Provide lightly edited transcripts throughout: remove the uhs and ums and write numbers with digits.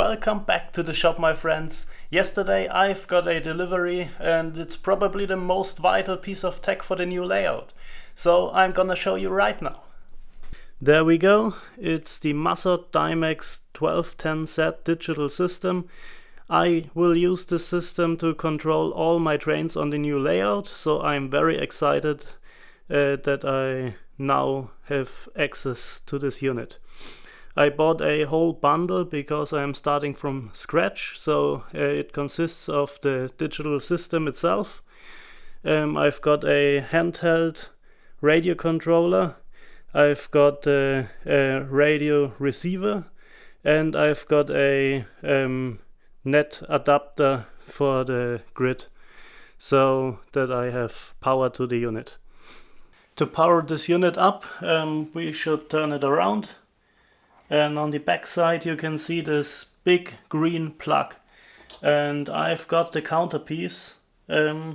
Welcome back to the shop, my friends. Yesterday I've got a delivery and it's probably the most vital piece of tech for the new layout. So I'm gonna show you right now. There we go. It's the Massoth DIMAX 1210Z digital system. I will use this system to control all my trains on the new layout, so I'm very excited that I now have access to this unit. I bought a whole bundle because I'm starting from scratch, so it consists of the digital system itself. I've got a handheld radio controller, I've got a radio receiver, and I've got a net adapter for the grid, so that I have power to the unit. To power this unit up, we should turn it around. And on the back side you can see this big green plug, and I've got the counterpiece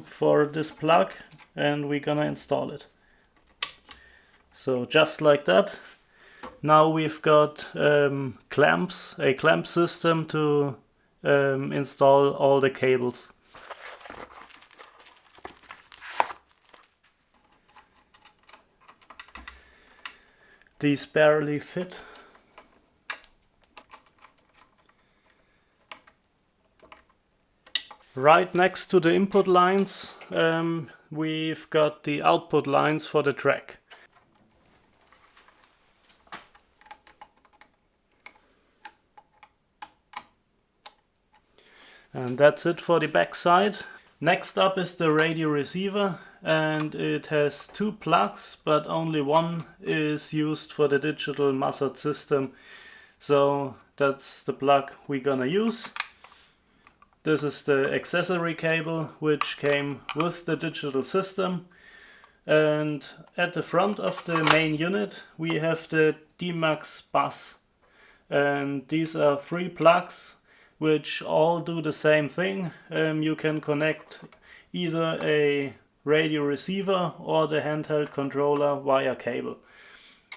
for this plug, and we're gonna install it. So just like that. Now we've got clamps, a clamp system to install all the cables. These barely fit. Right next to the input lines, we've got the output lines for the track. And that's it for the back side. Next up is the radio receiver, and it has two plugs, but only one is used for the digital Massoth system. So that's the plug we're gonna use. This is the accessory cable which came with the digital system, and at the front of the main unit we have the DIMAX bus, and these are three plugs which all do the same thing. You can connect either a radio receiver or the handheld controller via cable.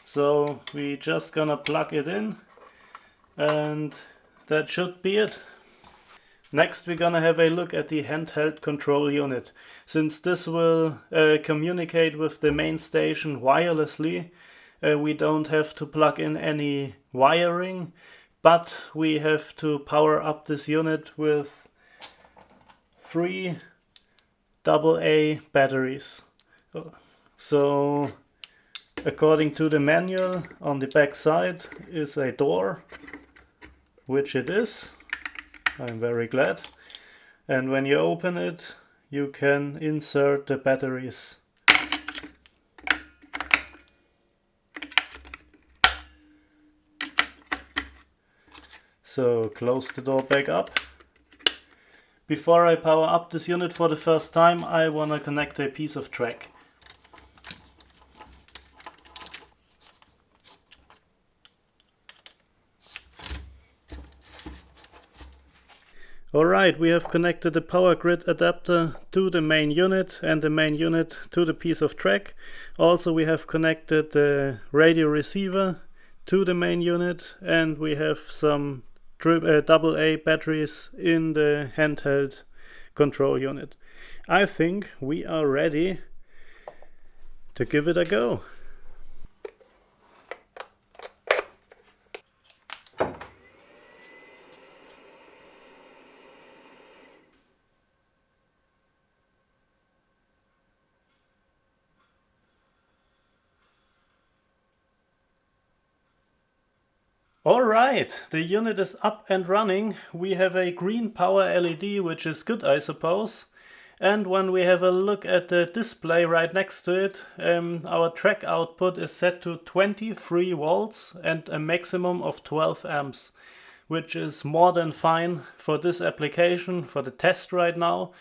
So we just gonna plug it in, and that should be it. Next we're gonna have a look at the handheld control unit. Since this will communicate with the main station wirelessly, we don't have to plug in any wiring, but we have to power up this unit with 3 AA batteries. So according to the manual, on the back side is a door, which it is. I'm very glad. And when you open it, you can insert the batteries. So close the door back up. Before I power up this unit for the first time, I wanna connect a piece of track. Alright, we have connected the power grid adapter to the main unit and the main unit to the piece of track. Also we have connected the radio receiver to the main unit, and we have some AA batteries in the handheld control unit. I think we are ready to give it a go. Alright, the unit is up and running. We have a green power LED, which is good, I suppose. And when we have a look at the display right next to it, our track output is set to 23 volts and a maximum of 12 amps, which is more than fine for this application, for the test right now.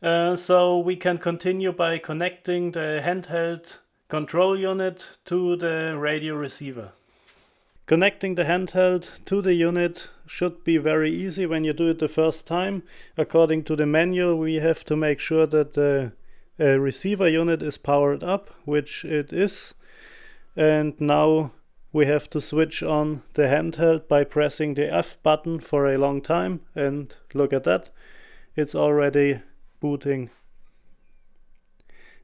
So we can continue by connecting the handheld control unit to the radio receiver. Connecting the handheld to the unit should be very easy when you do it the first time. According to the manual, we have to make sure that the receiver unit is powered up, which it is. And now we have to switch on the handheld by pressing the F button for a long time, and look at that, it's already booting.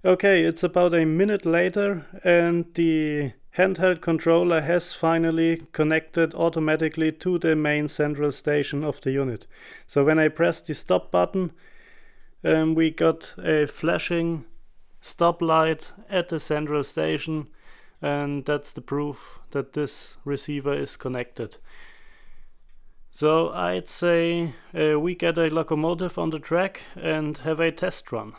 Okay, it's about a minute later and the handheld controller has finally connected automatically to the main central station of the unit. So when I press the stop button, we got a flashing stop light at the central station, and that's the proof that this receiver is connected. So I'd say we get a locomotive on the track and have a test run.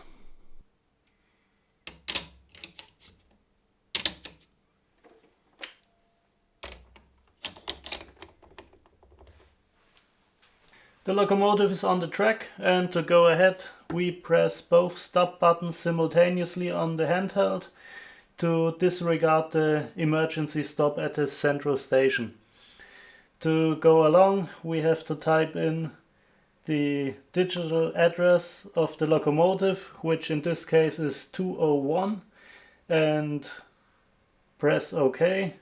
The locomotive is on the track, and to go ahead we press both stop buttons simultaneously on the handheld to disregard the emergency stop at the central station. To go along we have to type in the digital address of the locomotive, which in this case is 201, and press OK,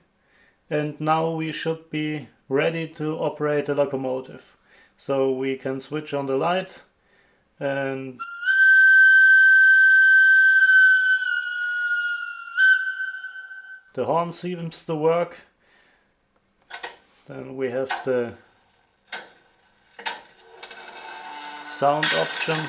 and now we should be ready to operate the locomotive. So we can switch on the light and the horn seems to work. Then we have the sound option.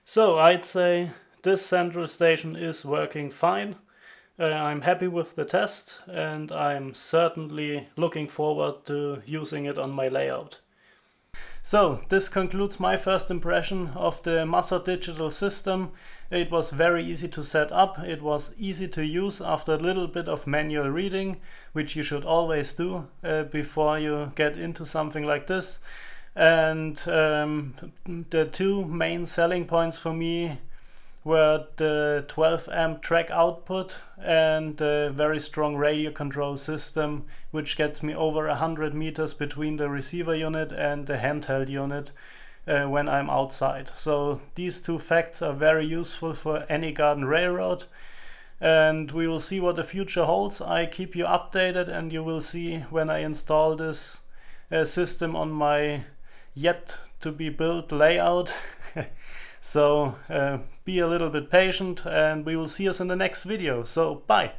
So I'd say this central station is working fine. I'm happy with the test, and I'm certainly looking forward to using it on my layout. So this concludes my first impression of the Massoth digital system. It was very easy to set up, it was easy to use after a little bit of manual reading, which you should always do before you get into something like this. And the two main selling points for me were the 12 amp track output and the very strong radio control system, which gets me over 100 meters between the receiver unit and the handheld unit when I'm outside. So these two facts are very useful for any garden railroad, and we will see what the future holds. I keep you updated, and you will see when I install this system on my yet to be built layout. So be a little bit patient, and we will see us in the next video. So bye.